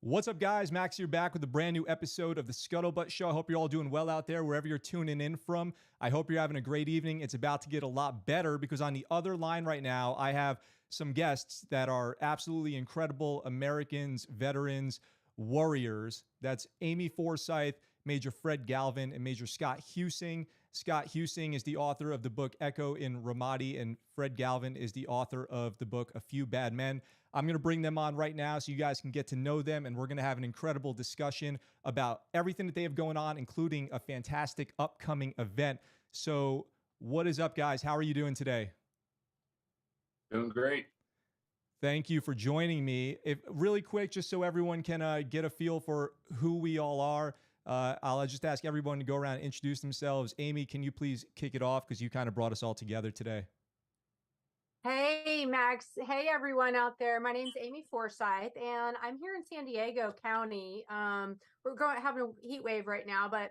What's up, guys? Max here, back with a brand new episode of the Scuttlebutt Show. I hope you're all doing well out there, wherever you're tuning in from. I hope you're having a great evening. It's about to get a lot better because on the other line right now, I have some guests that are absolutely incredible Americans, veterans, warriors. That's Amy Forsythe, Major Fred Galvin, and Major Scott Husing. Scott Husing is the author of the book Echo in Ramadi, and Fred Galvin is the author of the book A Few Bad Men. I'm going to bring them on right now so you guys can get to know them, and we're going to have an incredible discussion about everything that they have going on, including a fantastic upcoming event. So what is up, guys? How are you doing today? Doing great. Thank you for joining me. If really quick, just so everyone can get a feel for who we all are, I'll just ask everyone to go around and introduce themselves. Amy, can you please kick it off because you kind of brought us all together today? Hey, Max. Hey, everyone out there. My name's Amy Forsythe, and I'm here in San Diego County. We're having a heat wave right now, but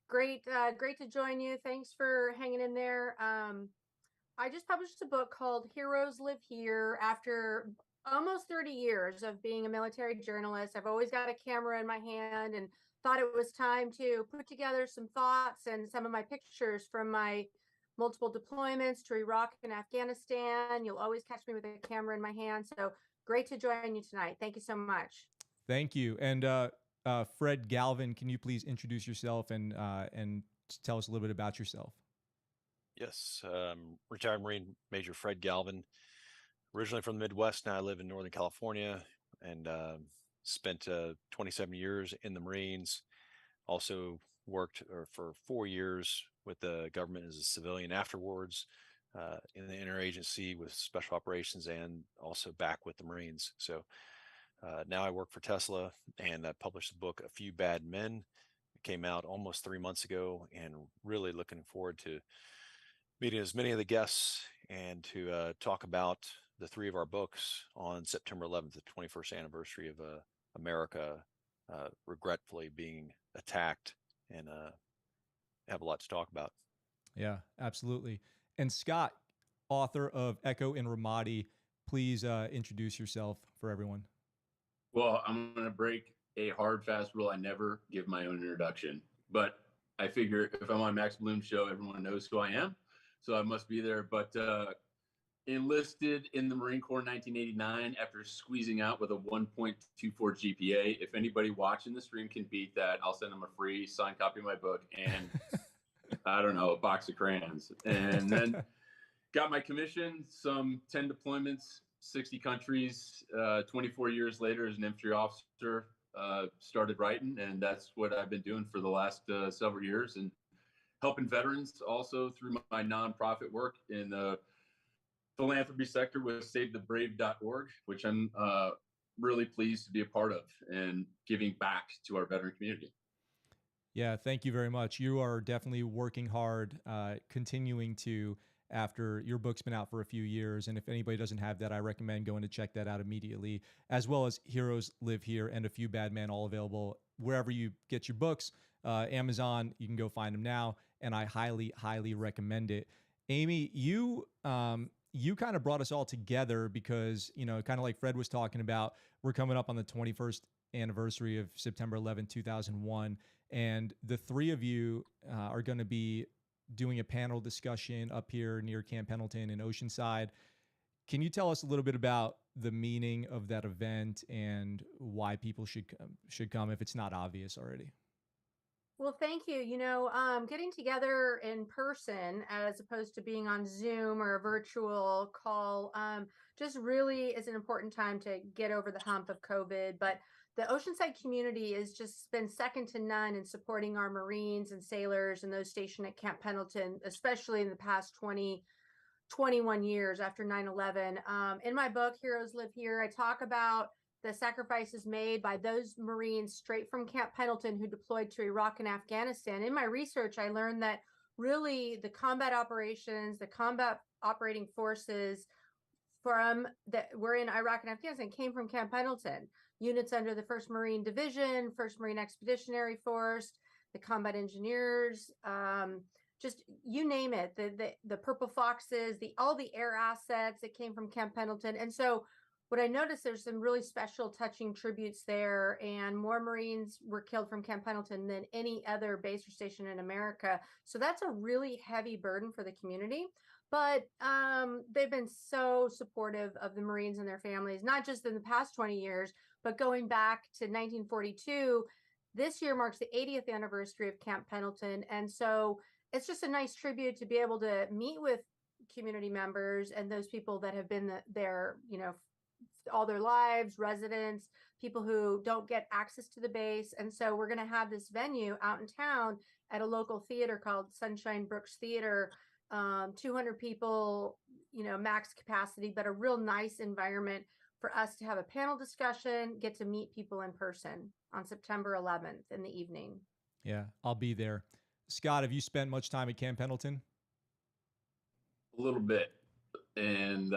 great to join you. Thanks for hanging in there. I just published a book called Heroes Live Here. After almost 30 years of being a military journalist, I've always got a camera in my hand and thought it was time to put together some thoughts and some of my pictures from my multiple deployments to Iraq and Afghanistan. You'll always catch me with a camera in my hand. So great to join you tonight. Thank you so much. Thank you. And Fred Galvin, can you please introduce yourself and tell us a little bit about yourself? Yes, retired Marine Major Fred Galvin, originally from the Midwest. Now I live in Northern California and spent 27 years in the Marines. Also worked for 4 years with the government as a civilian afterwards, in the interagency with special operations and also back with the Marines. So now I work for Tesla, and I published the book A Few Bad Men. It came out almost 3 months ago, and really looking forward to meeting as many of the guests and to talk about the three of our books on September 11th, the 21st anniversary of America regretfully being attacked, and have a lot to talk about. Yeah, absolutely. And Scott, author of Echo in Ramadi, please introduce yourself for everyone. Well, I'm going to break a hard, fast rule. I never give my own introduction, but I figure if I'm on Max Bloom's show, everyone knows who I am. So I must be there. But enlisted in the Marine Corps in 1989 after squeezing out with a 1.24 GPA. If anybody watching the stream can beat that, I'll send them a free signed copy of my book and I don't know, a box of crayons. And then got my commission, some 10 deployments, 60 countries. 24 years later as an infantry officer, started writing, and that's what I've been doing for the last several years, and helping veterans also through my nonprofit work in the philanthropy sector with SaveTheBrave.org, which I'm really pleased to be a part of and giving back to our veteran community. Yeah, thank you very much. You are definitely working hard, continuing to, after your book's been out for a few years. And if anybody doesn't have that, I recommend going to check that out immediately, as well as Heroes Live Here and A Few Bad Men, all available wherever you get your books. Amazon, you can go find them now, and I highly, highly recommend it. Amy, you kind of brought us all together because, kind of like Fred was talking about, we're coming up on the 21st anniversary of September 11, 2001. And the three of you are going to be doing a panel discussion up here near Camp Pendleton in Oceanside. Can you tell us a little bit about the meaning of that event and why people should come if it's not obvious already? Well, thank you. Getting together in person as opposed to being on Zoom or a virtual call just really is an important time to get over the hump of COVID. But the Oceanside community has just been second to none in supporting our Marines and sailors and those stationed at Camp Pendleton, especially in the past 21 years after 9/11. In my book, Heroes Live Here, I talk about the sacrifices made by those Marines straight from Camp Pendleton who deployed to Iraq and Afghanistan. In my research, I learned that really the combat operations, the combat operating forces that were in Iraq and Afghanistan came from Camp Pendleton. Units under the 1st Marine Division, 1st Marine Expeditionary Force, the combat engineers, just you name it, the Purple Foxes, all the air assets that came from Camp Pendleton. And so what I noticed, there's some really special touching tributes there, and more Marines were killed from Camp Pendleton than any other base or station in America. So that's a really heavy burden for the community. But they've been so supportive of the Marines and their families, not just in the past 20 years, but going back to 1942. This year marks the 80th anniversary of Camp Pendleton. And so it's just a nice tribute to be able to meet with community members and those people that have been there, you know, all their lives, residents, people who don't get access to the base. And so we're going to have this venue out in town at a local theater called Sunshine Brooks Theater. 200 people, you know, max capacity, but a real nice environment for us to have a panel discussion, get to meet people in person on September 11th in the evening. Yeah, I'll be there. Scott, have you spent much time at Camp Pendleton? A little bit. And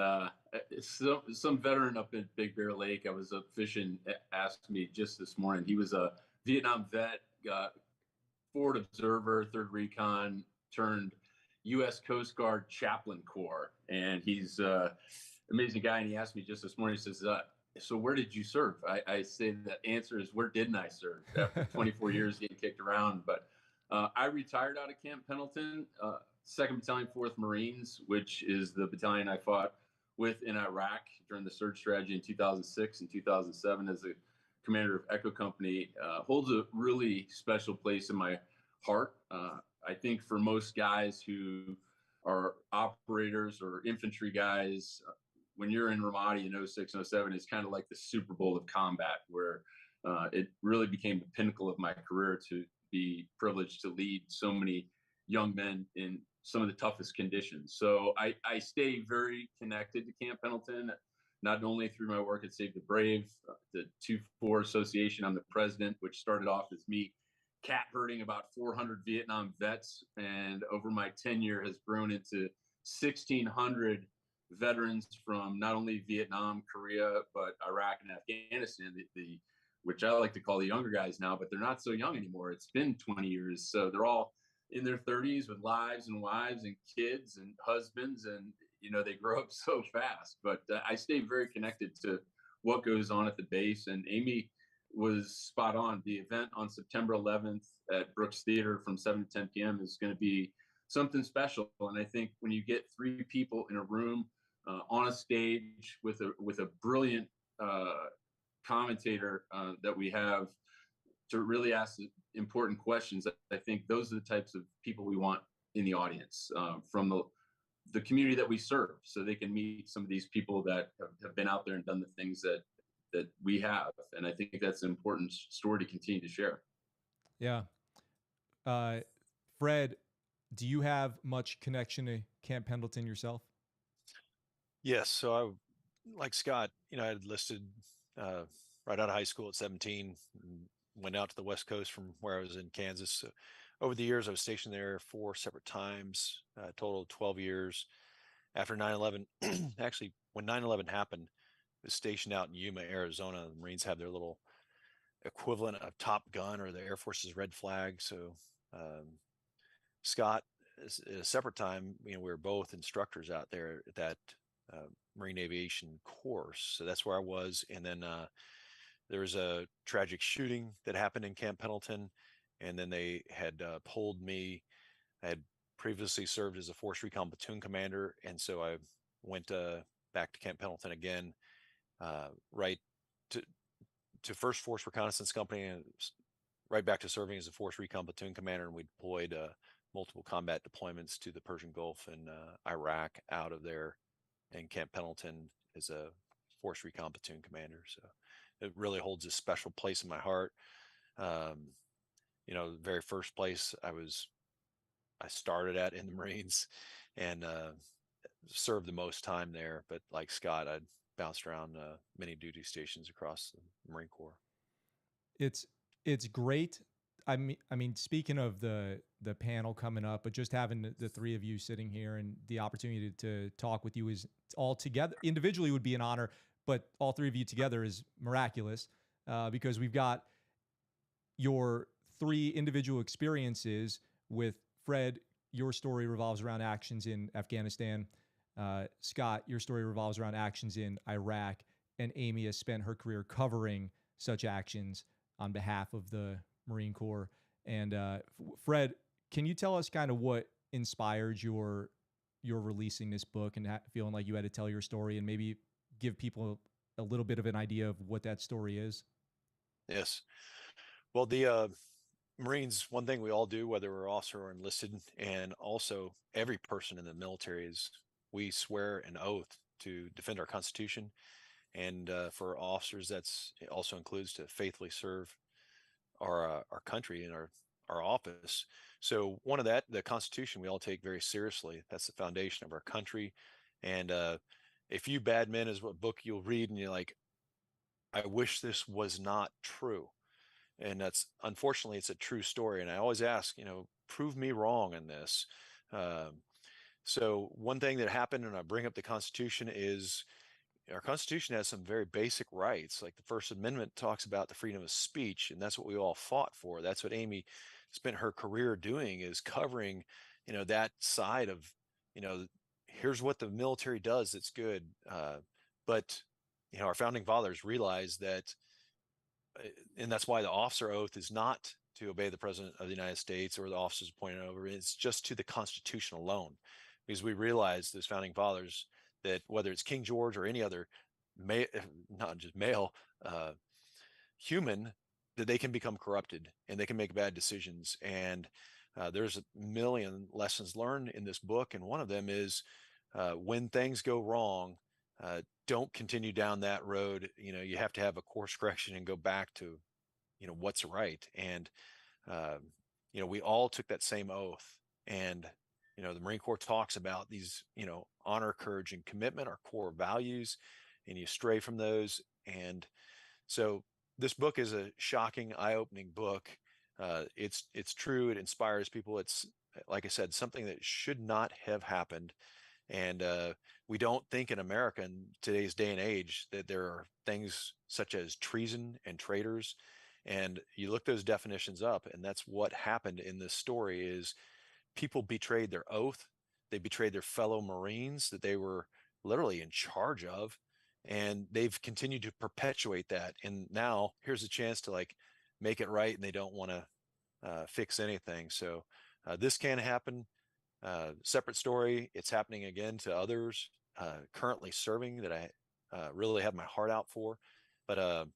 some veteran up in Big Bear Lake, I was up fishing, asked me just this morning. He was a Vietnam vet, forward observer, 3rd Recon, turned U.S. Coast Guard Chaplain Corps. And he's an amazing guy. And he asked me just this morning, he says, so where did you serve? I say the answer is, where didn't I serve? After 24 years getting kicked around. But I retired out of Camp Pendleton, 2nd Battalion, 4th Marines, which is the battalion I fought with in Iraq during the surge strategy in 2006 and 2007 as a commander of Echo Company, holds a really special place in my heart. I think for most guys who are operators or infantry guys, when you're in Ramadi in 06 and 07, it's kind of like the Super Bowl of combat, where it really became the pinnacle of my career to be privileged to lead so many young men in some of the toughest conditions. So I stay very connected to Camp Pendleton, not only through my work at Save the Brave, the 2-4 Association. I'm the president, which started off as me cat herding about 400 Vietnam vets, and over my tenure has grown into 1,600 veterans from not only Vietnam, Korea, but Iraq and Afghanistan, which I like to call the younger guys now, but they're not so young anymore. It's been 20 years. So they're all in their 30s with lives and wives and kids and husbands, and you know, they grow up so fast. But I stay very connected to what goes on at the base. And Amy was spot on. The event on September 11th at Brooks Theater from 7 to 10 p.m. is going to be something special. And I think when you get 3 people in a room on a stage with a brilliant commentator that we have to really ask important questions, I think those are the types of people we want in the audience from the community that we serve, so they can meet some of these people that have been out there and done the things that we have. And I think that's an important story to continue to share. Yeah. Fred, do you have much connection to Camp Pendleton yourself? Yes. So I, like Scott, you know, I had enlisted right out of high school at 17, and went out to the West Coast from where I was in Kansas. So over the years, I was stationed there 4 separate times, total of 12 years. After 9/11, actually, when 9/11 happened, I was stationed out in Yuma, Arizona. The Marines have their little equivalent of Top Gun or the Air Force's Red Flag. So Scott, at a separate time, you know, we were both instructors out there at that Marine Aviation course. So that's where I was. And then there was a tragic shooting that happened in Camp Pendleton, and then they had pulled me. I had previously served as a Force Recon Platoon Commander, and so I went back to Camp Pendleton again, right to 1st Force Reconnaissance Company, and right back to serving as a Force Recon Platoon Commander. And we deployed multiple combat deployments to the Persian Gulf and Iraq out of there, and Camp Pendleton as a Force Recon Platoon Commander. So it really holds a special place in my heart. You know, the very first place I started at in the Marines, and served the most time there. But like Scott, I'd bounced around many duty stations across the Marine Corps. It's great. I mean, speaking of the panel coming up, but just having the 3 of you sitting here and the opportunity to talk with you is all together. Individually would be an honor, but all 3 of you together is miraculous because we've got your 3 individual experiences. With Fred, your story revolves around actions in Afghanistan. Scott, your story revolves around actions in Iraq. and Amy has spent her career covering such actions on behalf of the Marine Corps. And Fred, can you tell us kind of what inspired your releasing this book and feeling like you had to tell your story, and maybe give people a little bit of an idea of what that story is? Yes. Well, the Marines, one thing we all do, whether we're officer or enlisted, and also every person in the military, is we swear an oath to defend our Constitution. And for officers, it also includes to faithfully serve our country and our office. So one of that, the Constitution, we all take very seriously. That's the foundation of our country. And A Few Bad Men is what book you'll read, and you're like, I wish this was not true. And that's, unfortunately, it's a true story. And I always ask, prove me wrong in this. Um, so one thing that happened, and I bring up the Constitution, is our Constitution has some very basic rights. Like the First Amendment talks about the freedom of speech, and that's what we all fought for. That's what Amy spent her career doing, is covering, that side of, here's what the military does. It's good. But our founding fathers realized that, and that's why the officer oath is not to obey the president of the United States or the officers appointed over. It's just to the Constitution alone, because we realized, those founding fathers, that whether it's King George or any other not just male human, that they can become corrupted and they can make bad decisions. And there's a million lessons learned in this book, and one of them is, when things go wrong, don't continue down that road. You have to have a course correction and go back to what's right. And we all took that same oath. And the Marine Corps talks about these, honor, courage, and commitment, our core values, and you stray from those. And so this book is a shocking, eye-opening book. It's true. It inspires people. It's, like I said, something that should not have happened. And we don't think in America in today's day and age that there are things such as treason and traitors. And you look those definitions up, and that's what happened in this story. Is people betrayed their oath. They betrayed their fellow Marines that they were literally in charge of, and they've continued to perpetuate that. And now here's a chance to make it right, and they don't want to fix anything. So this can happen. Separate story. It's happening again to others currently serving that I really have my heart out for. But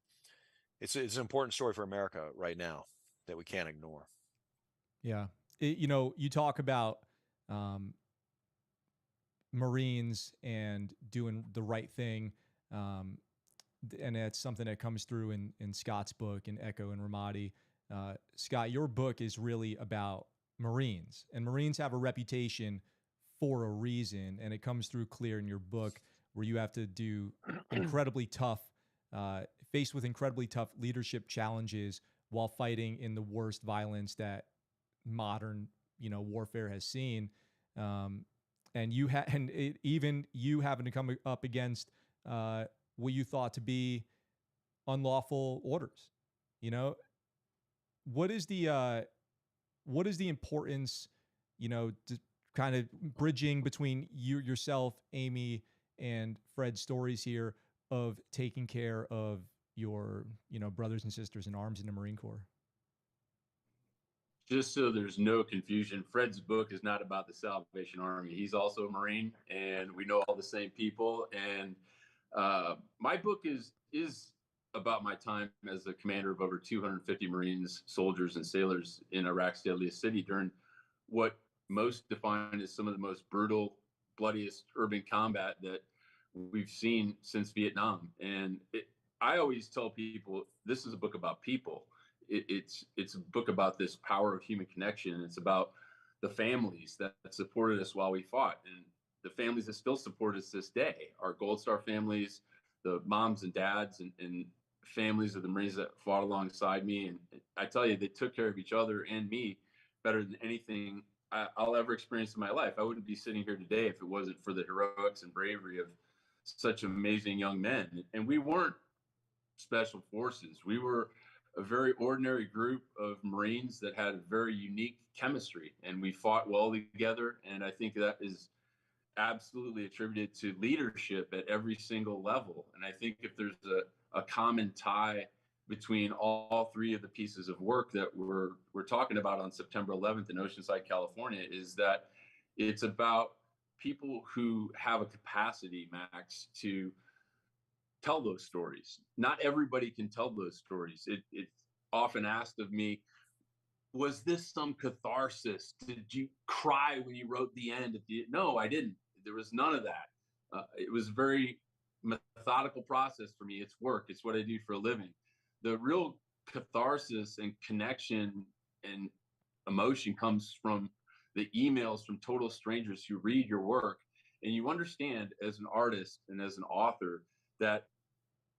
it's an important story for America right now that we can't ignore. Yeah. You talk about Marines and doing the right thing. And it's something that comes through in Scott's book and Echo and Ramadi. Scott, your book is really about Marines, and Marines have a reputation for a reason. And it comes through clear in your book, where you have to do incredibly tough, faced with incredibly tough leadership challenges while fighting in the worst violence that modern, warfare has seen. And even you having to come up against what you thought to be unlawful orders. What is the importance, to kind of bridging between yourself, Amy, and Fred's stories here of taking care of your, brothers and sisters in arms in the Marine Corps? Just so there's no confusion, Fred's book is not about the Salvation Army. He's also a Marine, and we know all the same people. And my book is about my time as a commander of over 250 Marines, soldiers, and sailors in Iraq's deadliest city during what most define as some of the most brutal, bloodiest urban combat that we've seen since Vietnam. And I always tell people, this is a book about people. It's a book about this power of human connection. It's about the families that supported us while we fought, and the families that still support us this day. Our Gold Star families, the moms and dads, and families of the Marines that fought alongside me. And I tell you, they took care of each other and me better than anything I'll ever experience in my life. I wouldn't be sitting here today if it wasn't for the heroics and bravery of such amazing young men. And we weren't special forces. We were a very ordinary group of Marines that had a very unique chemistry, and we fought well together. And I think that is absolutely attributed to leadership at every single level. And I think if there's a common tie between all three of the pieces of work that we're talking about on September 11th in Oceanside, California, is that it's about people who have a capacity, Max, to tell those stories. Not everybody can tell those stories. It's often asked of me, was this some catharsis? Did you cry when you wrote the end? No, I didn't. There was none of that. It was a very methodical process for me. It's work. It's what I do for a living. The real catharsis and connection and emotion comes from the emails from total strangers who read your work, and you understand as an artist and as an author that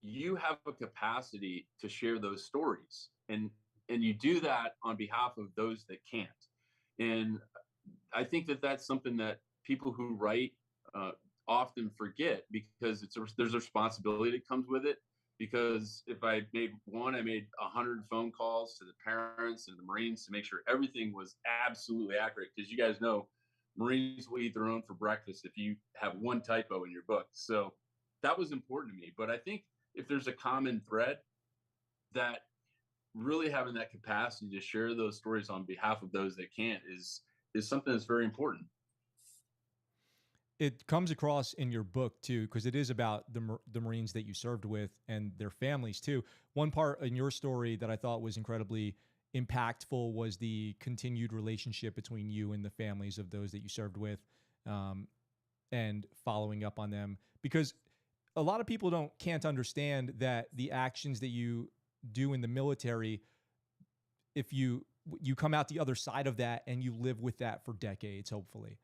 you have a capacity to share those stories, and you do that on behalf of those that can't. And I think that that's something that people who write often forget, because there's a responsibility that comes with it. Because if I made one, I made 100 phone calls to the parents and the Marines to make sure everything was absolutely accurate. Because you guys know, Marines will eat their own for breakfast if you have one typo in your book. So that was important to me. But I think if there's a common thread, that really having that capacity to share those stories on behalf of those that can't is something that's very important. It comes across in your book too, because it is about the Marines that you served with and their families too. One part in your story that I thought was incredibly impactful was the continued relationship between you and the families of those that you served with, and following up on them, because a lot of people can't understand that the actions that you do in the military, if you come out the other side of that and you live with that for decades, hopefully.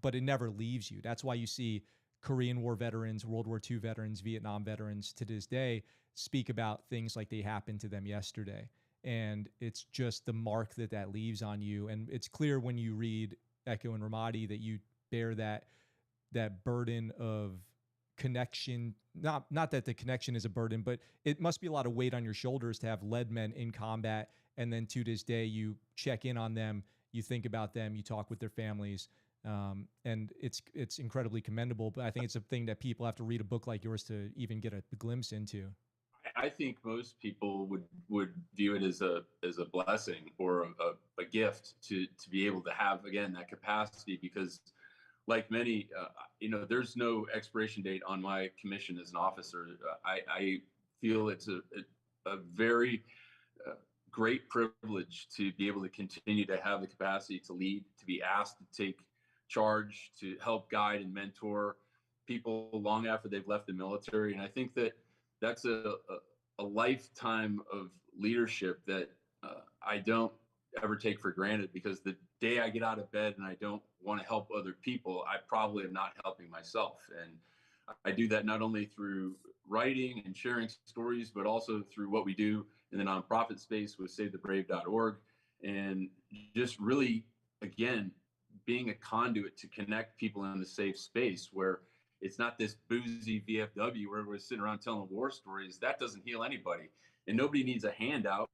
But it never leaves you. That's why you see Korean War veterans, World War II veterans, Vietnam veterans to this day speak about things like they happened to them yesterday. And it's just the mark that leaves on you. And it's clear when you read Echo and Ramadi that you bear that burden of connection. Not that the connection is a burden, but it must be a lot of weight on your shoulders to have led men in combat. And then to this day, you check in on them, you think about them, you talk with their families. And it's incredibly commendable, but I think it's a thing that people have to read a book like yours to even get a glimpse into. I think most people would view it as a blessing or a gift to be able to have, again, that capacity, because like many, there's no expiration date on my commission as an officer. I feel it's a very great privilege to be able to continue to have the capacity to lead, to be asked to take charge, to help guide and mentor people long after they've left the military. And I think that that's a lifetime of leadership that I don't ever take for granted, because the day I get out of bed and I don't want to help other people, I probably am not helping myself. And I do that not only through writing and sharing stories, but also through what we do in the nonprofit space with SaveTheBrave.org, and just really, again, being a conduit to connect people in a safe space where it's not this boozy VFW where we're sitting around telling war stories. That doesn't heal anybody, and nobody needs a handout.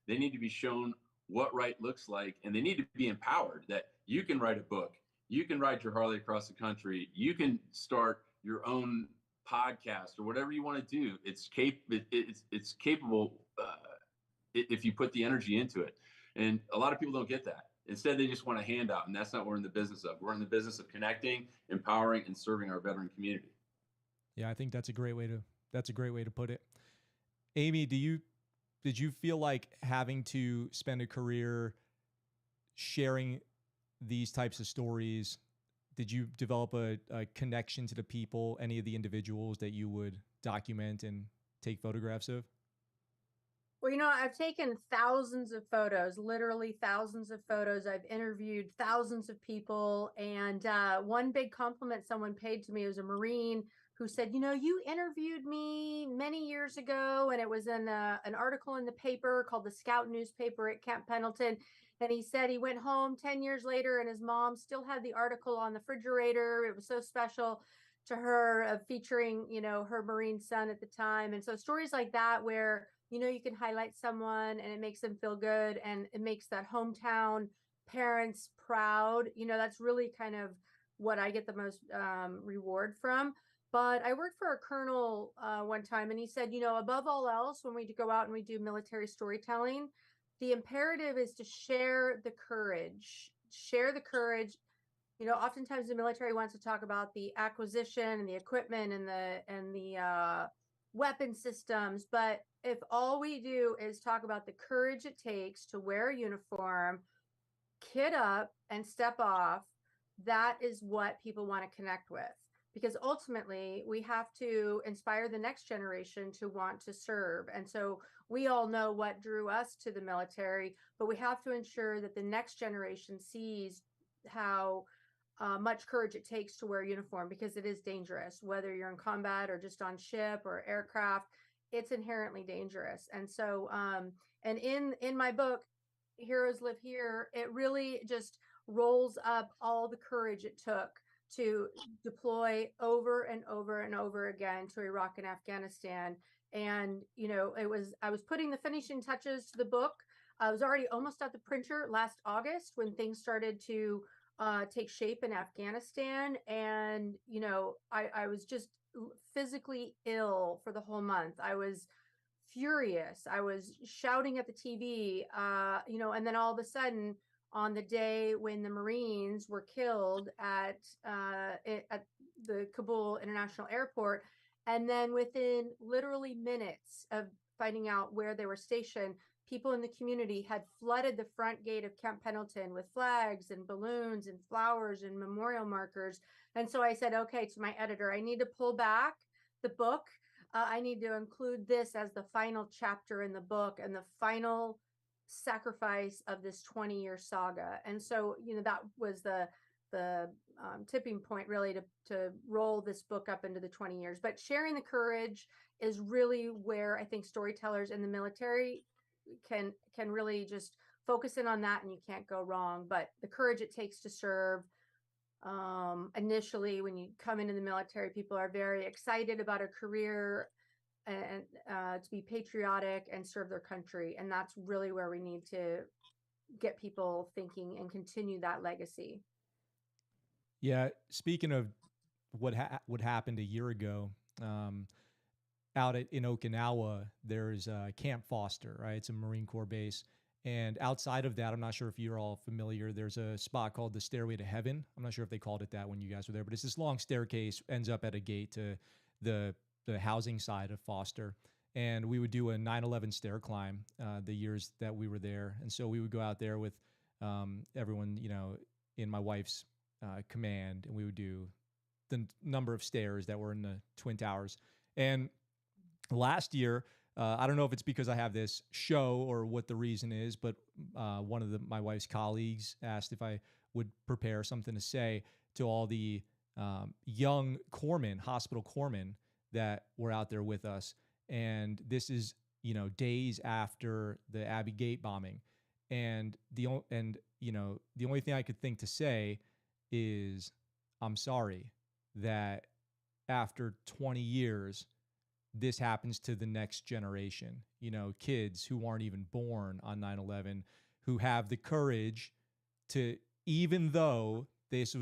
They need to be shown what right looks like, and they need to be empowered that you can write a book, you can ride your Harley across the country, you can start your own podcast or whatever you want to do. It's capable if you put the energy into it. And a lot of people don't get that. Instead, they just want a handout, and that's not what we're in the business of. We're in the business of connecting, empowering, and serving our veteran community. Yeah, I think that's a great way to put it. Amy, did you feel like having to spend a career sharing these types of stories, did you develop a connection to the people, any of the individuals that you would document and take photographs of? Well, I've taken thousands of photos, literally thousands of photos. I've interviewed thousands of people. And one big compliment someone paid to me was a Marine who said, you interviewed me many years ago, and it was in an article in the paper called the Scout newspaper at Camp Pendleton. And he said he went home 10 years later and his mom still had the article on the refrigerator. It was so special to her, featuring, her Marine son at the time. And so stories like that, where you can highlight someone and it makes them feel good, and it makes that hometown parents proud. That's really kind of what I get the most reward from. But I worked for a colonel one time, and he said, above all else, when we go out and we do military storytelling, the imperative is to share the courage. Share the courage. Oftentimes the military wants to talk about the acquisition and the equipment and the weapon systems, but if all we do is talk about the courage it takes to wear a uniform, kid up, and step off, that is what people want to connect with. Because ultimately, we have to inspire the next generation to want to serve. And so we all know what drew us to the military, but we have to ensure that the next generation sees how much courage it takes to wear a uniform, because it is dangerous, whether you're in combat or just on ship or aircraft. It's inherently dangerous. And so, and in my book, Heroes Live Here, it really just rolls up all the courage it took to deploy over and over and over again to Iraq and Afghanistan. And I was putting the finishing touches to the book. I was already almost at the printer last August when things started to take shape in Afghanistan. And I was just physically ill for the whole month. I was furious. I was shouting at the TV, and then all of a sudden, on the day when the Marines were killed at the Kabul International Airport, and then within literally minutes of finding out where they were stationed, people in the community had flooded the front gate of Camp Pendleton with flags and balloons and flowers and memorial markers. And so I said, okay, to my editor, I need to pull back the book. I need to include this as the final chapter in the book and the final sacrifice of this 20-year saga. And so, that was the tipping point really to roll this book up into the 20 years. But sharing the courage is really where I think storytellers in the military can really just focus in on that, and you can't go wrong. But the courage it takes to serve, initially when you come into the military, people are very excited about a career and to be patriotic and serve their country. And that's really where we need to get people thinking and continue that legacy. Yeah. Speaking of what happened a year ago, out in Okinawa, there's Camp Foster, right? It's a Marine Corps base. And outside of that, I'm not sure if you're all familiar, there's a spot called the Stairway to Heaven. I'm not sure if they called it that when you guys were there, but it's this long staircase, ends up at a gate to the housing side of Foster. And we would do a 9/11 stair climb the years that we were there. And so we would go out there with everyone, in my wife's command, and we would do the number of stairs that were in the Twin Towers. And last year, I don't know if it's because I have this show or what the reason is, but one of my wife's colleagues asked if I would prepare something to say to all the young corpsmen, hospital corpsmen that were out there with us. And this is, days after the Abbey Gate bombing. And the only thing I could think to say is, I'm sorry that after 20 years, this happens to the next generation, kids who aren't even born on 9/11, who have the courage to, even though this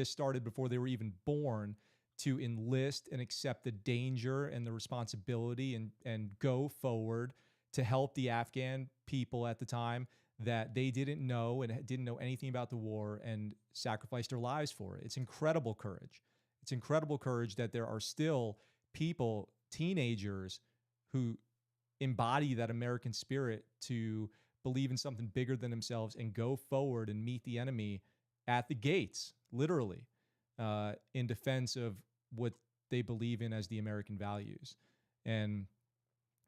started before they were even born, to enlist and accept the danger and the responsibility and go forward to help the Afghan people at the time that they didn't know and didn't know anything about the war, and sacrificed their lives for it. It's incredible courage. It's incredible courage that there are still people, teenagers, who embody that American spirit to believe in something bigger than themselves and go forward and meet the enemy at the gates, literally, in defense of what they believe in as the American values. And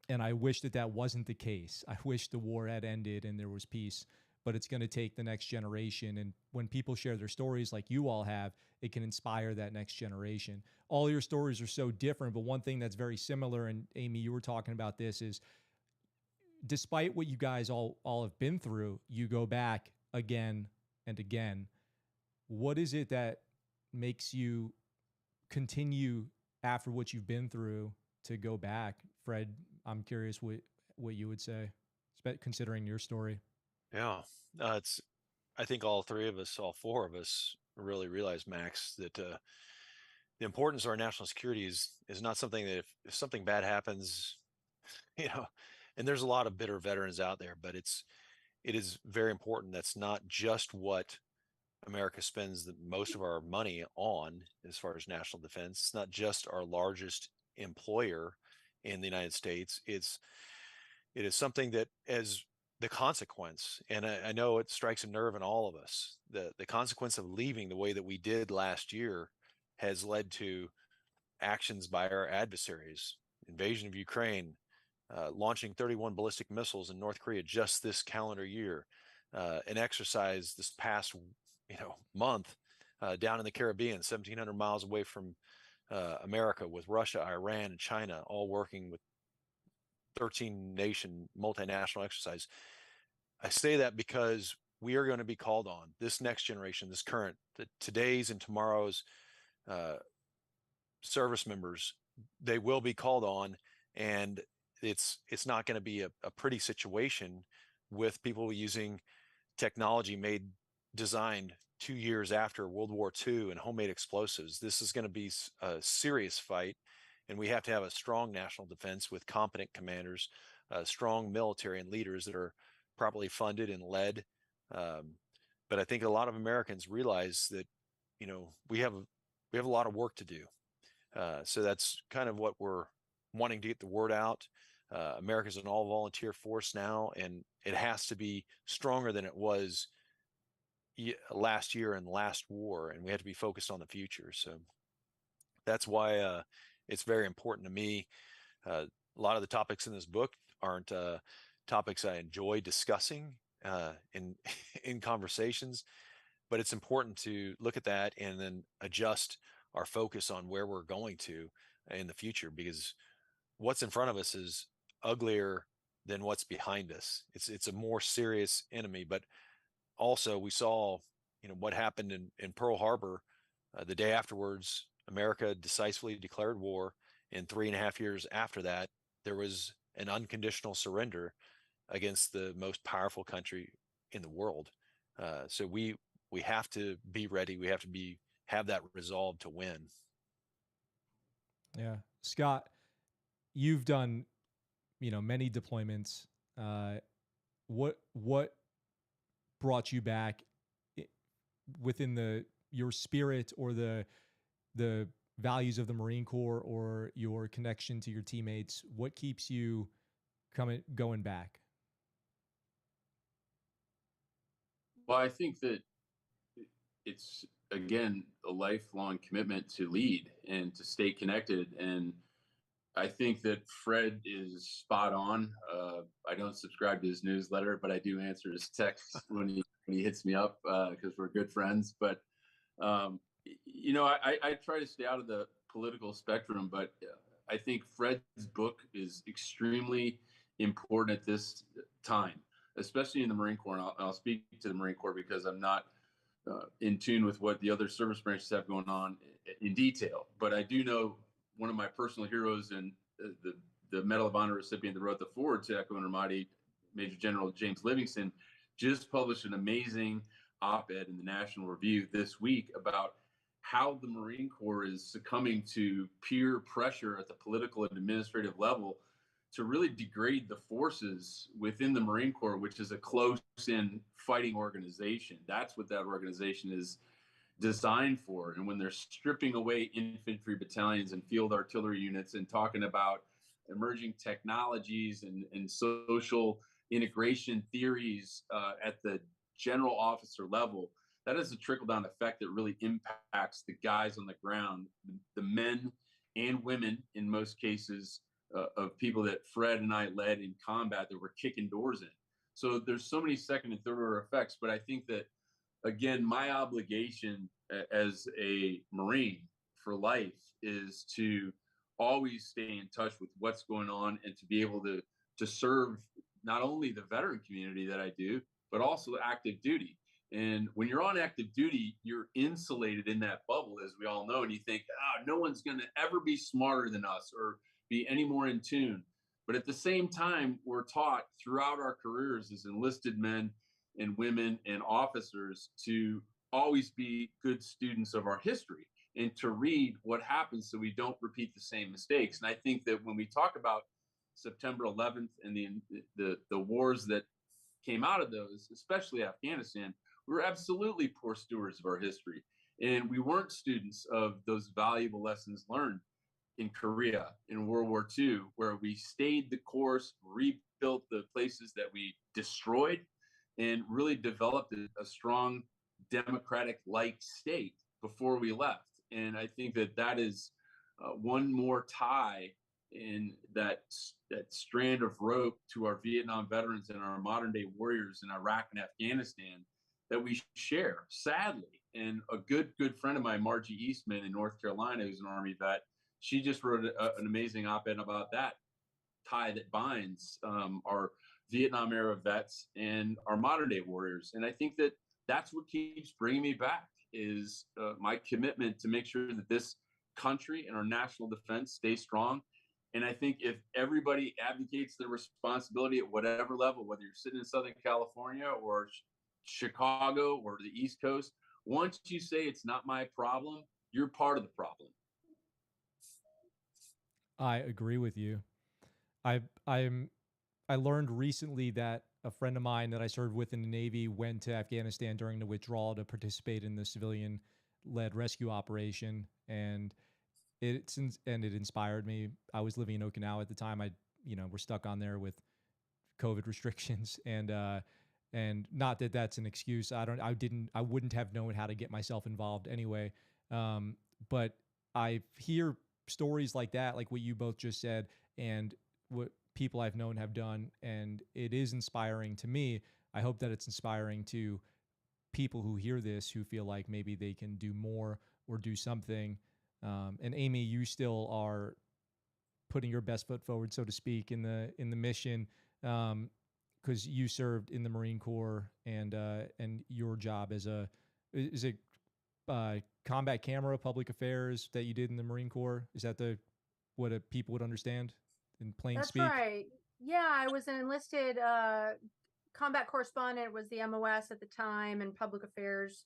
I wish that wasn't the case. I wish the war had ended and there was peace, but it's going to take the next generation. And when people share their stories like you all have, it can inspire that next generation. All your stories are so different, but one thing that's very similar, and Amy, you were talking about this, is despite what you guys all have been through, you go back again and again. What is it that makes you continue after what you've been through to go back? Fred, I'm curious what you would say, considering your story. Yeah, I think all three of us, all four of us, really realize, Max, that the importance of our national security is not something that if something bad happens, you know, and there's a lot of bitter veterans out there, but it is very important. That's not just what America spends the most of our money on as far as national defense. It's not just our largest employer in the United States. It is something that, as the consequence, and I know it strikes a nerve in all of us, the consequence of leaving the way that we did last year has led to actions by our adversaries, invasion of Ukraine, launching 31 ballistic missiles in North Korea just this calendar year, an exercise this past month down in the Caribbean, 1,700 miles away from America, with Russia, Iran, and China all working with 13 nation multinational exercise. I say that because we are going to be called on, this next generation, this current, today's and tomorrow's service members, they will be called on, and it's not going to be a pretty situation with people using technology designed 2 years after World War II and homemade explosives. This is going to be a serious fight, and we have to have a strong national defense with competent commanders, strong military and leaders that are properly funded and led. But I think a lot of Americans realize that, we have a lot of work to do. So that's kind of what we're wanting to get the word out. America's an all-volunteer force now, and it has to be stronger than it was last year and last war, and we have to be focused on the future. So that's why it's very important to me. A lot of the topics in this book aren't topics I enjoy discussing in in conversations, but it's important to look at that and then adjust our focus on where we're going to in the future, because what's in front of us is uglier than what's behind us. It's a more serious enemy. But also, we saw what happened in Pearl Harbor. The day afterwards, America decisively declared war, and 3.5 years after that, there was an unconditional surrender against the most powerful country in the world. So we have to be ready. We have to have that resolve to win. Yeah, Scott, you've done many deployments. What brought you back within your spirit or the values of the Marine Corps, or your connection to your teammates? What keeps you going back? Well, I think that it's, again, a lifelong commitment to lead and to stay connected. And I think that Fred is spot on. I don't subscribe to his newsletter, but I do answer his texts when he hits me up, because we're good friends. But I try to stay out of the political spectrum, but I think Fred's book is extremely important at this time, especially in the Marine Corps. And I'll speak to the Marine Corps because I'm not in tune with what the other service branches have going on in detail. But I do know one of my personal heroes and the Medal of Honor recipient that wrote the foreword to Echo and Ramadi, Major General James Livingston, just published an amazing op-ed in the National Review this week about how the Marine Corps is succumbing to peer pressure at the political and administrative level to really degrade the forces within the Marine Corps, which is a close-in fighting organization. That's what that organization is designed for. And when they're stripping away infantry battalions and field artillery units and talking about emerging technologies and social integration theories at the general officer level, that is a trickle-down effect that really impacts the guys on the ground, the men and women, in most cases, of people that Fred and I led in combat that were kicking doors in. So there's so many second and third order effects. But I think that, again, my obligation as a Marine for life is to always stay in touch with what's going on and to be able to serve not only the veteran community that I do, but also active duty. And when you're on active duty, you're insulated in that bubble, as we all know, and you think, no one's going to ever be smarter than us or be any more in tune. But at the same time, we're taught throughout our careers as enlisted men and women and officers to always be good students of our history and to read what happens so we don't repeat the same mistakes. And I think that when we talk about September 11th and the wars that came out of those, especially Afghanistan, we were absolutely poor stewards of our history. And we weren't students of those valuable lessons learned in Korea, in World War II, where we stayed the course, rebuilt the places that we destroyed, and really developed a strong democratic-like state before we left. And I think that that is one more tie in that strand of rope to our Vietnam veterans and our modern day warriors in Iraq and Afghanistan that we share, sadly. And a good friend of mine, Margie Eastman in North Carolina, who's an Army vet, she just wrote an amazing op-ed about that tie that binds our Vietnam era vets and our modern day warriors. And I think that that's what keeps bringing me back is my commitment to make sure that this country and our national defense stay strong. And I think if everybody advocates their responsibility at whatever level, whether you're sitting in Southern California or Chicago or the East Coast, once you say it's not my problem, you're part of the problem. I agree with you. I learned recently that a friend of mine that I served with in the Navy went to Afghanistan during the withdrawal to participate in the civilian-led rescue operation, and it inspired me. I was living in Okinawa at the time. We're stuck on there with COVID restrictions, and not that that's an excuse. I wouldn't have known how to get myself involved anyway. But I hear stories like that, like what you both just said, and what people I've known have done, and it is inspiring to me. I hope that it's inspiring to people who hear this, who feel like maybe they can do more or do something. And Amy, you still are putting your best foot forward, so to speak, in the mission, because you served in the Marine Corps, and your job is it combat camera public affairs that you did in the Marine Corps? Is that what people would understand in plain That's speak? right. Yeah, I was an enlisted combat correspondent, was the MOS at the time, and public affairs,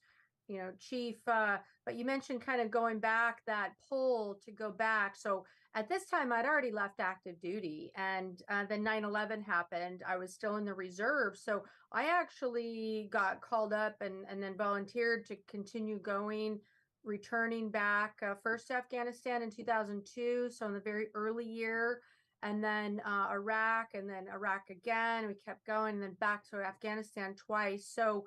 chief. But you mentioned kind of going back, that pull to go back. So at this time, I'd already left active duty, and then 9/11 happened. I was still in the reserve. So I actually got called up and then volunteered to continue going, returning back first to Afghanistan in 2002. So in the very early year, and then Iraq, and then Iraq again. We kept going, and then back to Afghanistan twice. So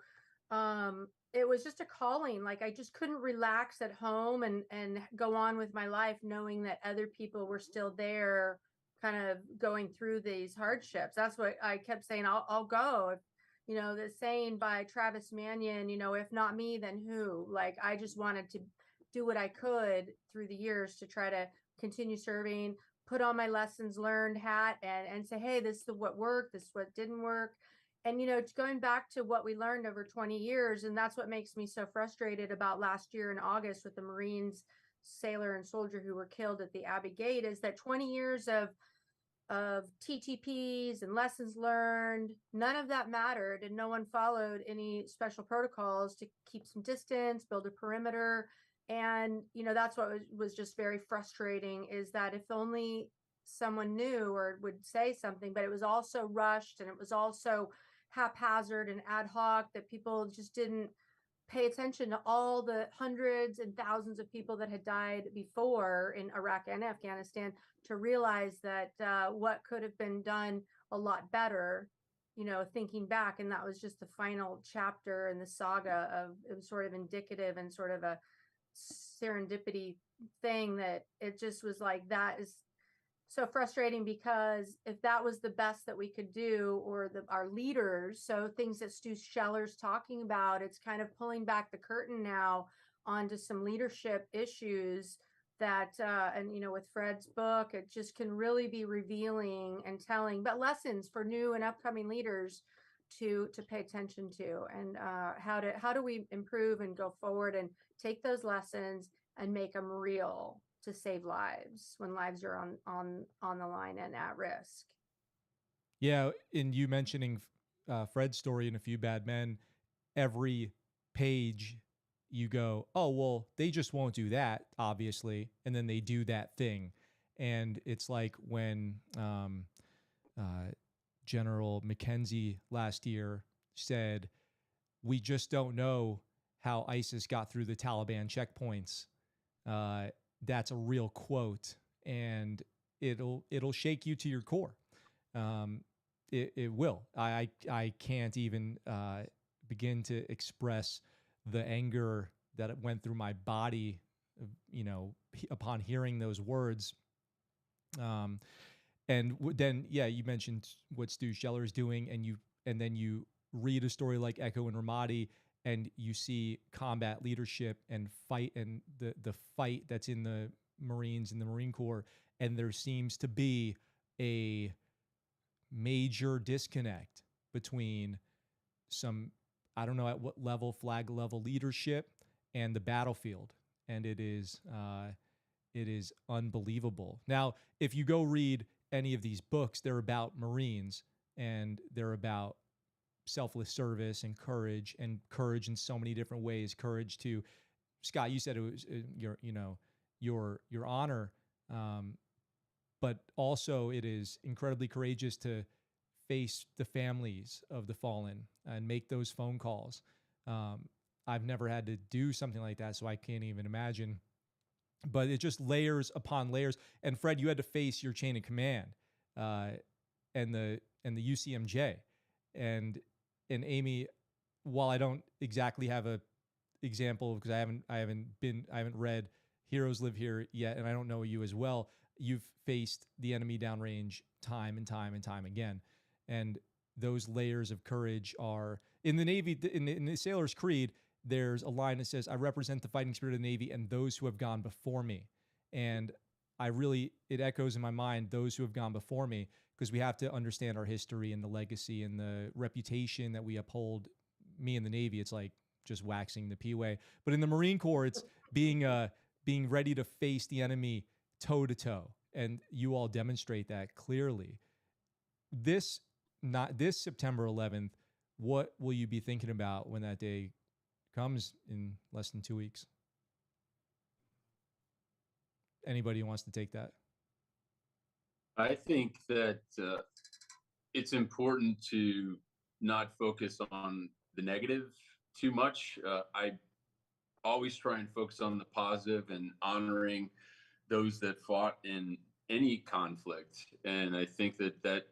it was just a calling. Like, I just couldn't relax at home and go on with my life, knowing that other people were still there, kind of going through these hardships. That's what I kept saying. I'll go. The saying by Travis Manion, if not me, then who? Like, I just wanted to do what I could through the years to try to continue serving, put on my lessons learned hat, and say, hey, this is what worked, this is what didn't work. And, it's going back to what we learned over 20 years. And that's what makes me so frustrated about last year in August with the Marines, sailor and soldier who were killed at the Abbey Gate, is that 20 years of TTPs and lessons learned, none of that mattered. And no one followed any special protocols to keep some distance, build a perimeter. And, that's what was just very frustrating, is that if only someone knew or would say something, but it was also rushed, and it was also haphazard and ad hoc, that people just didn't pay attention to all the hundreds and thousands of people that had died before in Iraq and Afghanistan, to realize that what could have been done a lot better, thinking back. And that was just the final chapter in the saga of, it was sort of indicative and sort of a serendipity thing, that it just was like, that is so frustrating, because if that was the best that we could do, or our leaders, so things that Stu Scheller's talking about, it's kind of pulling back the curtain now onto some leadership issues that, and with Fred's book, it just can really be revealing and telling, but lessons for new and upcoming leaders to pay attention to, and how do we improve and go forward and take those lessons and make them real, to save lives when lives are on the line and at risk. Yeah, in you mentioning Fred's story in A Few Bad Men, every page you go, oh, well, they just won't do that, obviously. And then they do that thing. And it's like when General McKenzie last year said, we just don't know how ISIS got through the Taliban checkpoints. That's a real quote, and it'll shake you to your core. It will. I can't even begin to express the anger that it went through my body, upon hearing those words. And then, yeah, you mentioned what Stu Scheller is doing, and then you read a story like Echo and Ramadi, and you see combat leadership and fight, and the fight that's in the Marines and the Marine Corps, and there seems to be a major disconnect between some, I don't know at what level, flag level leadership and the battlefield, and it is unbelievable. Now, if you go read any of these books, they're about Marines, and they're about selfless service and courage in so many different ways. Courage to, Scott, you said it was your honor, but also it is incredibly courageous to face the families of the fallen and make those phone calls. I've never had to do something like that, so I can't even imagine. But it's just layers upon layers. And Fred, you had to face your chain of command, and the UCMJ, and Amy. While I don't exactly have a example, because I haven't read Heroes Live Here yet, and I don't know you as well. You've faced the enemy downrange time and time and time again, and those layers of courage are in the Navy. In the Sailor's Creed, there's a line that says, "I represent the fighting spirit of the Navy and those who have gone before me." And it echoes in my mind, those who have gone before me, because we have to understand our history and the legacy and the reputation that we uphold. Me in the Navy, it's like just waxing the P-way. But in the Marine Corps, it's being ready to face the enemy toe to toe. And you all demonstrate that clearly. This September 11th, what will you be thinking about when that day comes in less than 2 weeks? Anybody who wants to take that? I think that it's important to not focus on the negative too much. I always try and focus on the positive and honoring those that fought in any conflict. And I think that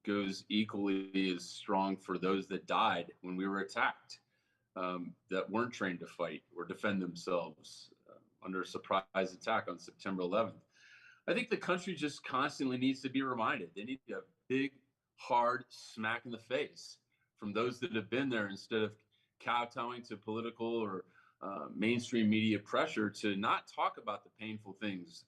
goes equally as strong for those that died when we were attacked, that weren't trained to fight or defend themselves under a surprise attack on September 11th. I think the country just constantly needs to be reminded. They need a big, hard smack in the face from those that have been there, instead of kowtowing to political or mainstream media pressure to not talk about the painful things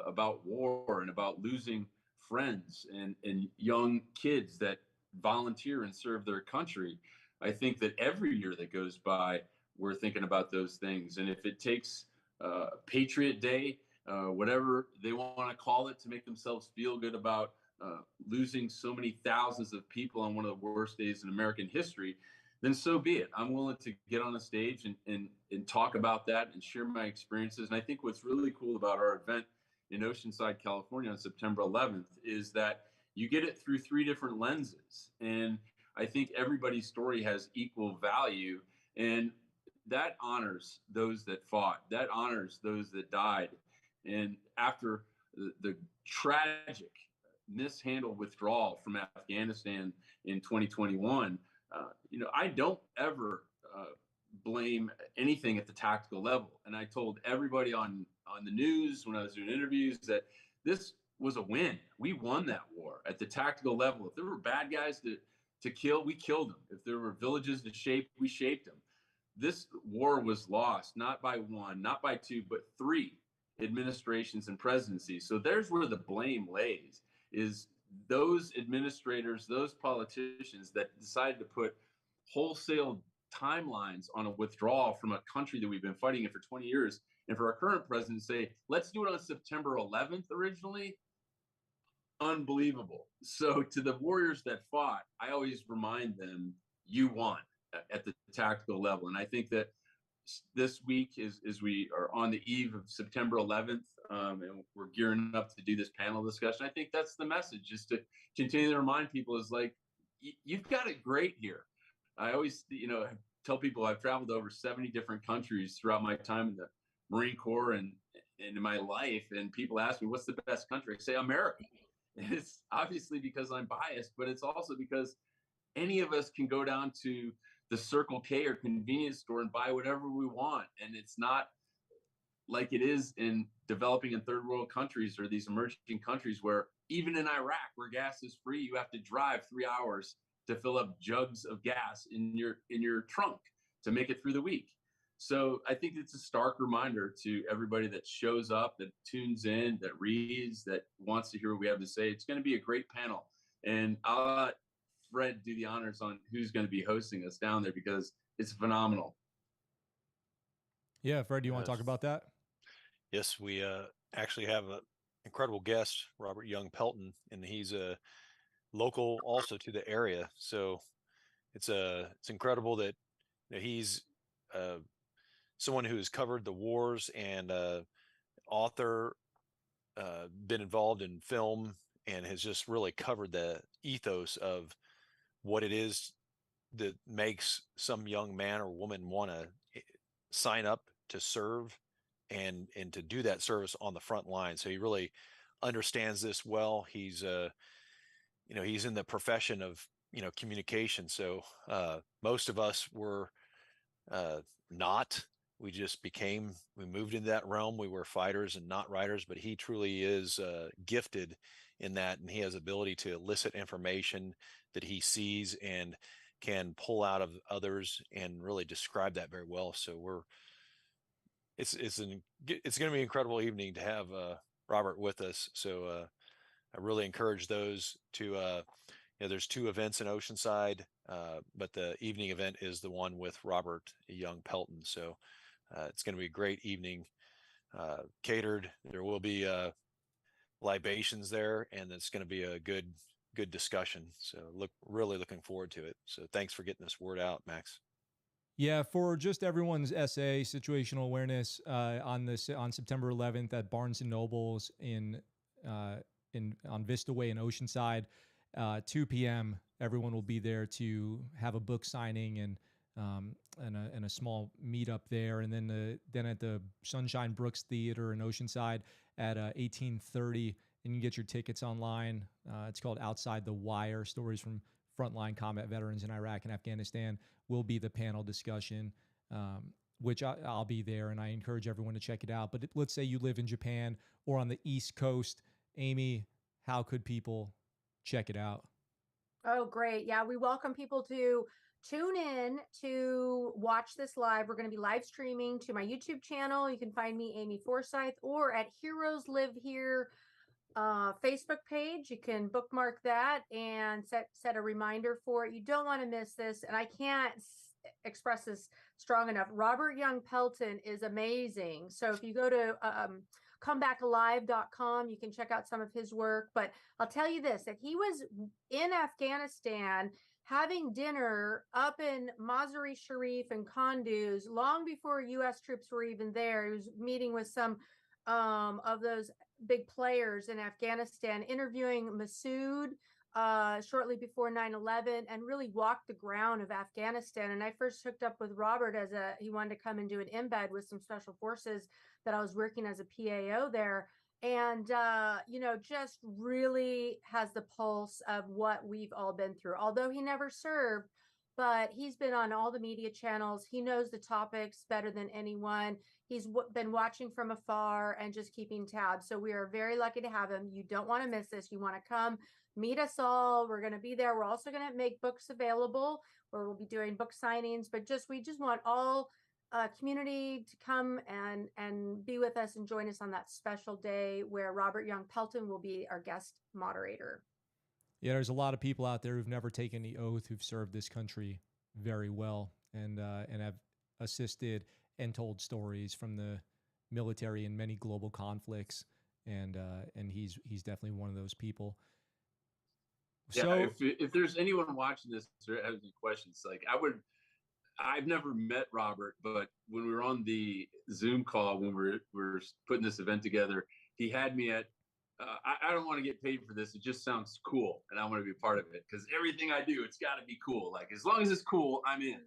about war and about losing friends and young kids that volunteer and serve their country. I think that every year that goes by, we're thinking about those things. And if it takes Patriot Day, whatever they want to call it, to make themselves feel good about losing so many thousands of people on one of the worst days in American history, then so be it. I'm willing to get on a stage and talk about that and share my experiences. And I think what's really cool about our event in Oceanside, California on September 11th is that you get it through 3 different lenses. And I think everybody's story has equal value, and that honors those that fought, that honors those that died. And after the tragic mishandled withdrawal from Afghanistan in 2021, I don't ever blame anything at the tactical level. And I told everybody on the news when I was doing interviews that this was a win. We won that war at the tactical level. If there were bad guys to kill, we killed them. If there were villages to shape, we shaped them. This war was lost, not by 1, not by 2, but 3 administrations and presidencies. So there's where the blame lays, is those administrators, those politicians that decided to put wholesale timelines on a withdrawal from a country that we've been fighting in for 20 years. And for our current president to say, let's do it on September 11th originally, unbelievable. So to the warriors that fought, I always remind them, you won at the tactical level. And I think that this week is we are on the eve of September 11th, and we're gearing up to do this panel discussion. I think that's the message, is to continue to remind people is like, you've got it great here. I always, tell people I've traveled to over 70 different countries throughout my time in the Marine Corps and in my life. And people ask me, what's the best country? I say America. And it's obviously because I'm biased, but it's also because any of us can go down to the Circle K or convenience store and buy whatever we want. And it's not like it is in developing and third world countries or these emerging countries where even in Iraq, where gas is free, you have to drive 3 hours to fill up jugs of gas in your trunk to make it through the week. So I think it's a stark reminder to everybody that shows up, that tunes in, that reads, that wants to hear what we have to say. It's going to be a great panel. And I'll let Fred do the honors on who's going to be hosting us down there, because it's phenomenal. Yeah, Fred, do you want to talk about that? Yes, we actually have an incredible guest, Robert Young Pelton, and he's a local also to the area. So it's incredible that he's someone who has covered the wars and author, been involved in film, and has just really covered the ethos of what it is that makes some young man or woman want to sign up to serve and to do that service on the front line. So he really understands this well. He's he's in the profession of communication. So most of us were not. We just we moved into that realm. We were fighters and not writers, but he truly is gifted in that, and he has ability to elicit information that he sees and can pull out of others and really describe that very well. So it's going to be an incredible evening to have Robert with us. So I really encourage those to there's 2 events in Oceanside, but the evening event is the one with Robert Young Pelton. So it's going to be a great evening, catered. There will be libations there, and it's going to be a good discussion. So really looking forward to it. So thanks for getting this word out, Max. Yeah, for just everyone's essay, situational awareness on September 11th at Barnes and Nobles on Vista Way in Oceanside, 2 p.m. Everyone will be there to have a book signing and a small meetup there, and then at the Sunshine Brooks Theater in Oceanside at 18:30, and you can get your tickets online. It's called Outside the Wire: Stories from Frontline Combat Veterans in Iraq and Afghanistan. Will be the panel discussion, which I'll be there, and I encourage everyone to check it out. But let's say you live in Japan or on the East Coast, Amy, how could people check it out? Oh, great. Yeah, we welcome people to tune in to watch this live. We're going to be live streaming to my YouTube channel. You can find me, Amy Forsythe, or at Heroes Live Here Facebook page. You can bookmark that and set a reminder for it. You don't want to miss this. And I can't express this strong enough. Robert Young Pelton is amazing. So if you go to comebackalive.com, you can check out some of his work. But I'll tell you this, that he was in Afghanistan having dinner up in Mazar-e Sharif and Kunduz long before U.S. troops were even there. He was meeting with some of those big players in Afghanistan, interviewing Masood shortly before 9/11, and really walked the ground of Afghanistan. And I first hooked up with Robert he wanted to come and do an embed with some special forces that I was working as a PAO there. And, just really has the pulse of what we've all been through, although he never served, but he's been on all the media channels. He knows the topics better than anyone. He's been watching from afar and just keeping tabs. So we are very lucky to have him. You don't want to miss this. You want to come meet us all. We're going to be there. We're also going to make books available, where we'll be doing book signings, but we just want all community to come and be with us and join us on that special day where Robert Young Pelton will be our guest moderator. Yeah, there's a lot of people out there who've never taken the oath, who've served this country very well, and have assisted and told stories from the military in many global conflicts, and he's definitely one of those people. Yeah, so if there's anyone watching this or has any questions, like I've never met Robert, but when we were on the Zoom call when we're putting this event together, he had me at. I don't want to get paid for this. It just sounds cool, and I want to be part of it because everything I do, it's got to be cool. Like as long as it's cool, I'm in.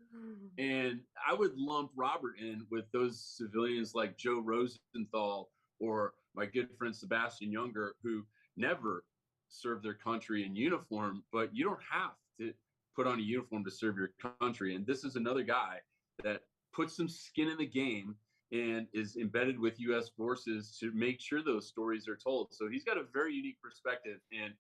And I would lump Robert in with those civilians like Joe Rosenthal or my good friend Sebastian Younger, who never served their country in uniform, but you don't have to put on a uniform to serve your country. And this is another guy that puts some skin in the game and is embedded with U.S. forces to make sure those stories are told. So he's got a very unique perspective. And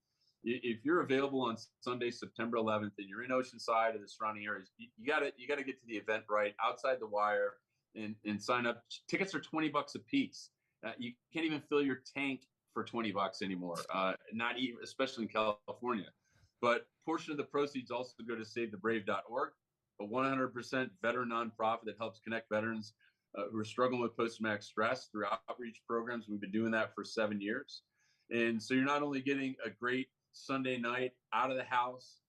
if you're available on Sunday, September 11th, and you're in Oceanside or the surrounding areas, you gotta get to the Eventbrite outside the wire and sign up. Tickets are $20 a piece. You can't even fill your tank for $20 anymore. Not even, especially in California. But portion of the proceeds also go to SaveTheBrave.org, a 100% veteran nonprofit that helps connect veterans who are struggling with post-traumatic stress through outreach programs. We've been doing that for 7 years. And so you're not only getting a great Sunday night out of the house,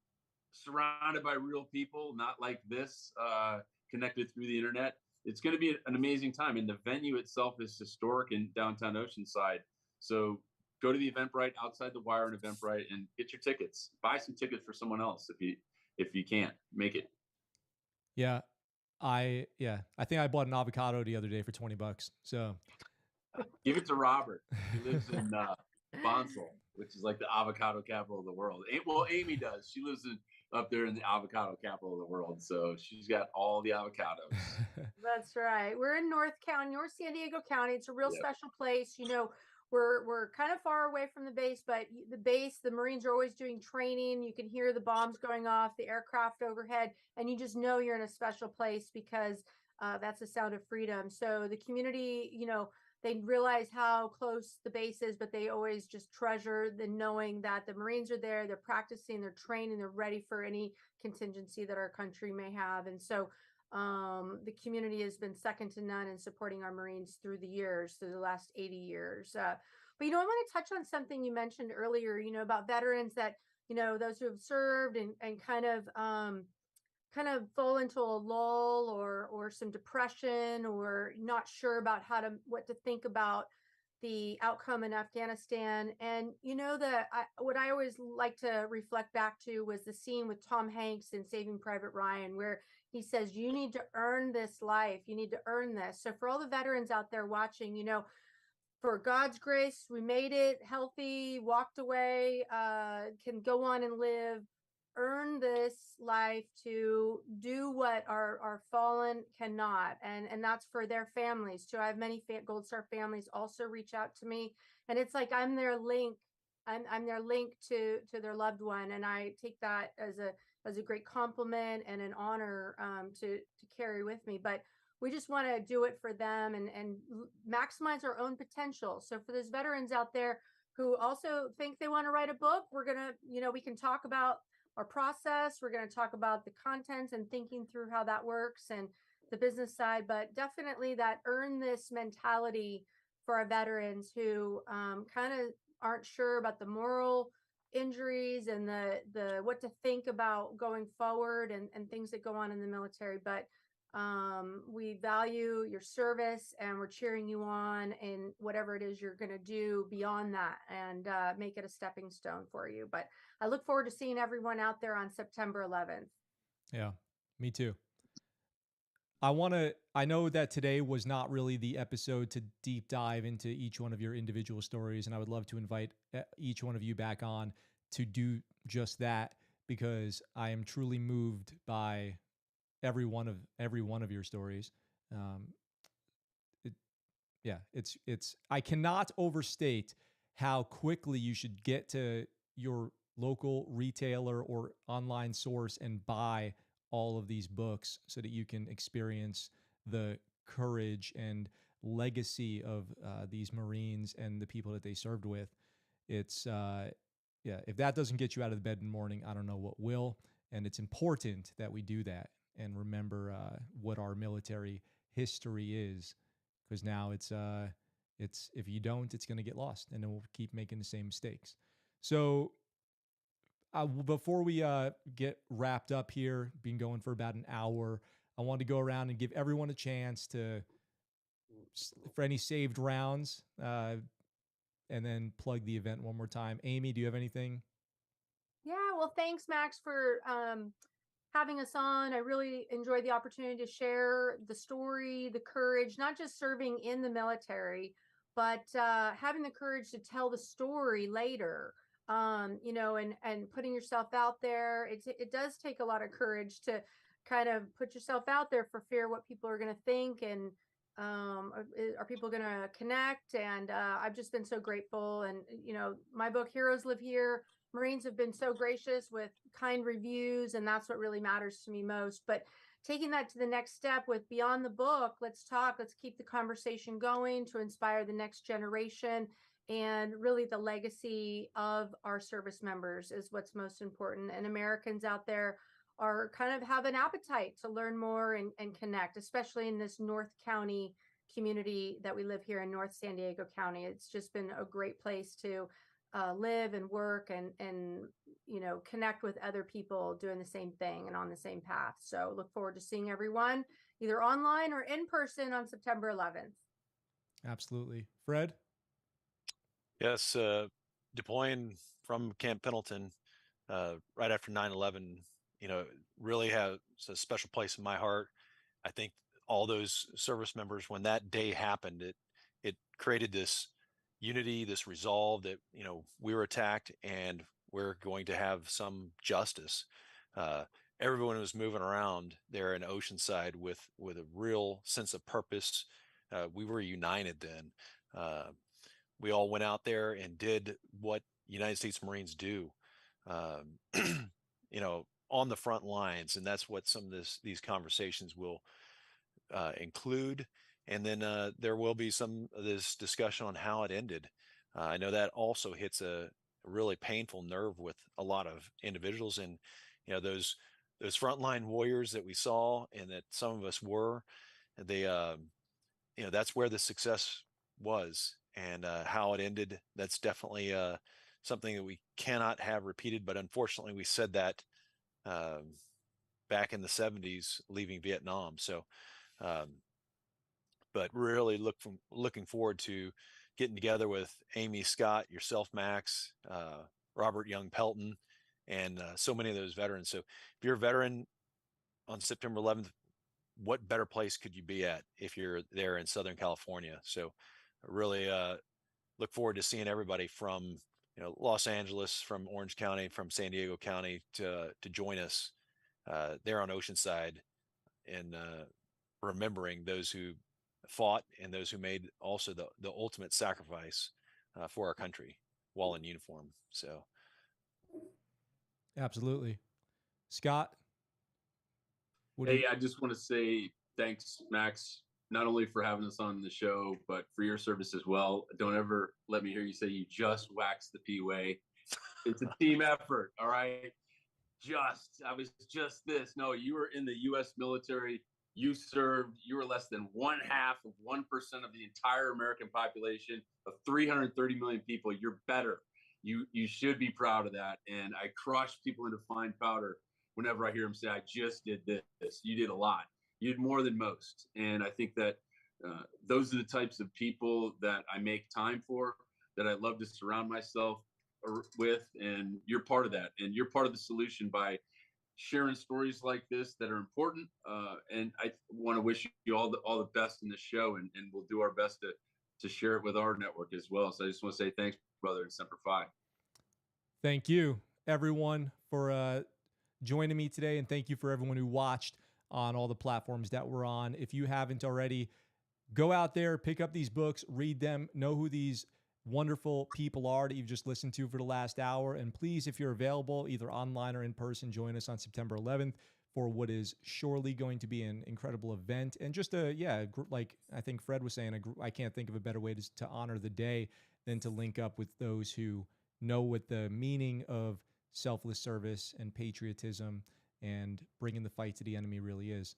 surrounded by real people, not like this, connected through the internet. It's going to be an amazing time. And the venue itself is historic in downtown Oceanside. So go to the Eventbrite, outside the wire on Eventbrite, and get your tickets. Buy some tickets for someone else if you can't make it. Yeah. I think I bought an avocado the other day for $20. So give it to Robert. He lives in Bonsall, which is like the avocado capital of the world. Well, Amy does. She lives up there in the avocado capital of the world. So she's got all the avocados. That's right. We're in North San Diego County. It's a real special place. You know, we're kind of far away from the base, but the Marines are always doing training. You can hear the bombs going off, the aircraft overhead, and you just know you're in a special place because that's the sound of freedom. So the community, you know, they realize how close the base is, but they always just treasure the knowing that the Marines are there, they're practicing, they're training, they're ready for any contingency that our country may have. And so the community has been second to none in supporting our Marines through the last 80 years. But, you know, I want to touch on something you mentioned earlier, you know, about veterans that, you know, those who have served and kind of fall into a lull or some depression or not sure about what to think about the outcome in Afghanistan. And you know, what I always like to reflect back to was the scene with Tom Hanks in Saving Private Ryan, where he says, you need to earn this life. You need to earn this. So for all the veterans out there watching, you know, for God's grace, we made it healthy, walked away, can go on and live, earn this life to do what our fallen cannot. And that's for their families too. I have many Gold Star families also reach out to me, and it's like I'm their link. I'm their link to their loved one. And I take that as a great compliment and an honor to carry with me. But we just want to do it for them and maximize our own potential. So for those veterans out there who also think they want to write a book, we're going to, you know, we can talk about our process. We're going to talk about the content and thinking through how that works and the business side, but definitely that earn this mentality for our veterans who kind of aren't sure about the moral injuries and the what to think about going forward and things that go on in the military. But we value your service and we're cheering you on in whatever it is you're going to do beyond that and make it a stepping stone for you. But I look forward to seeing everyone out there on September 11th. Yeah, me too. I know that today was not really the episode to deep dive into each one of your individual stories, and I would love to invite each one of you back on to do just that, because I am truly moved by every one of your stories. I cannot overstate how quickly you should get to your local retailer or online source and buy all of these books so that you can experience the courage and legacy of these Marines and the people that they served with. It's if that doesn't get you out of the bed in the morning, I don't know what will. And it's important that we do that and remember what our military history is, because now it's if you don't, it's going to get lost, and then we'll keep making the same mistakes. So before we get wrapped up here, been going for about an hour, I want to go around and give everyone a chance to for any saved rounds, and then plug the event one more time. Amy, do you have anything? Yeah, well, thanks, Max, for having us on. I really enjoyed the opportunity to share the story, the courage, not just serving in the military, but having the courage to tell the story later. And putting yourself out there. It does take a lot of courage to kind of put yourself out there for fear what people are going to think, and are people going to connect? And I've just been so grateful. And my book, Heroes Live Here. Marines have been so gracious with kind reviews, and that's what really matters to me most. But taking that to the next step with beyond the book, let's talk, let's keep the conversation going to inspire the next generation. And really, the legacy of our service members is what's most important. And Americans out there are kind of have an appetite to learn more and connect, especially in this North County community that we live here in North San Diego County. It's just been a great place to live and work and connect with other people doing the same thing and on the same path. So look forward to seeing everyone either online or in person on September 11th. Absolutely. Fred? Yes, deploying from Camp Pendleton right after 9/11, really has a special place in my heart. I think all those service members, when that day happened, it created this unity, this resolve that we were attacked and we're going to have some justice. Everyone was moving around there in Oceanside with a real sense of purpose. We were united then. We all went out there and did what United States Marines do, on the front lines, and that's what some of these conversations will include. And then there will be some of this discussion on how it ended. I know that also hits a really painful nerve with a lot of individuals, and those frontline warriors that we saw and that some of us were. They, that's where the success was, and how it ended. That's definitely something that we cannot have repeated. But unfortunately, we said that back in the 70s, leaving Vietnam. So. But really looking forward to getting together with Amy Scott, yourself, Max, Robert Young Pelton, and so many of those veterans. So if you're a veteran on September 11th, what better place could you be at if you're there in Southern California? So I really look forward to seeing everybody from Los Angeles, from Orange County, from San Diego County to join us there on Oceanside, and remembering those who fought and those who made also the ultimate sacrifice for our country while in uniform. So absolutely. Scott? I just want to say thanks, Max, not only for having us on the show, but for your service as well. Don't ever let me hear you say you just waxed the P-way. It's a team effort. All right. I was just this. No, you were in the U.S. military. You served. You were less than 1/2 of 1% of the entire American population of 330 million people. You're better. You should be proud of that. And I crush people into fine powder whenever I hear them say, "I just did this." You did a lot. You did more than most. And I think that those are the types of people that I make time for, that I love to surround myself with. And you're part of that. And you're part of the solution by sharing stories like this that are important. And I want to wish you all the best in the show, and we'll do our best to share it with our network as well. So I just want to say thanks, brother, and Semper Fi. Thank you, everyone, for joining me today. And thank you for everyone who watched on all the platforms that we're on. If you haven't already, go out there, pick up these books, read them, know who these wonderful people are that you've just listened to for the last hour. And please, if you're available, either online or in person, join us on September 11th for what is surely going to be an incredible event. And just like I think Fred was saying, I can't think of a better way to honor the day than to link up with those who know what the meaning of selfless service and patriotism and bringing the fight to the enemy really is.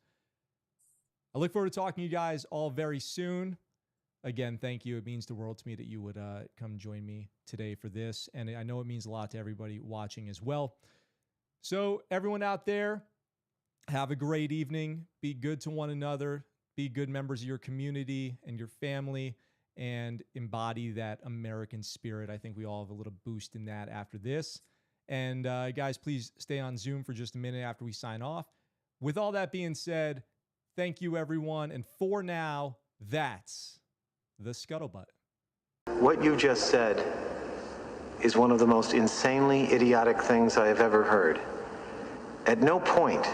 I look forward to talking to you guys all very soon. Again, thank you. It means the world to me that you would come join me today for this. And I know it means a lot to everybody watching as well. So everyone out there, have a great evening. Be good to one another. be good members of your community and your family, and embody that American spirit. I think we all have a little boost in that after this. And guys, please stay on Zoom for just a minute after we sign off. With all that being said, thank you, everyone. And for now, that's the Scuttlebutt. What you just said is one of the most insanely idiotic things I have ever heard. At no point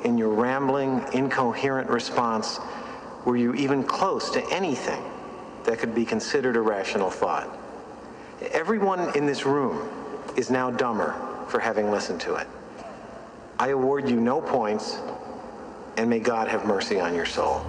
in your rambling, incoherent response were you even close to anything that could be considered a rational thought. Everyone in this room is now dumber for having listened to it. I award you no points, and may God have mercy on your soul.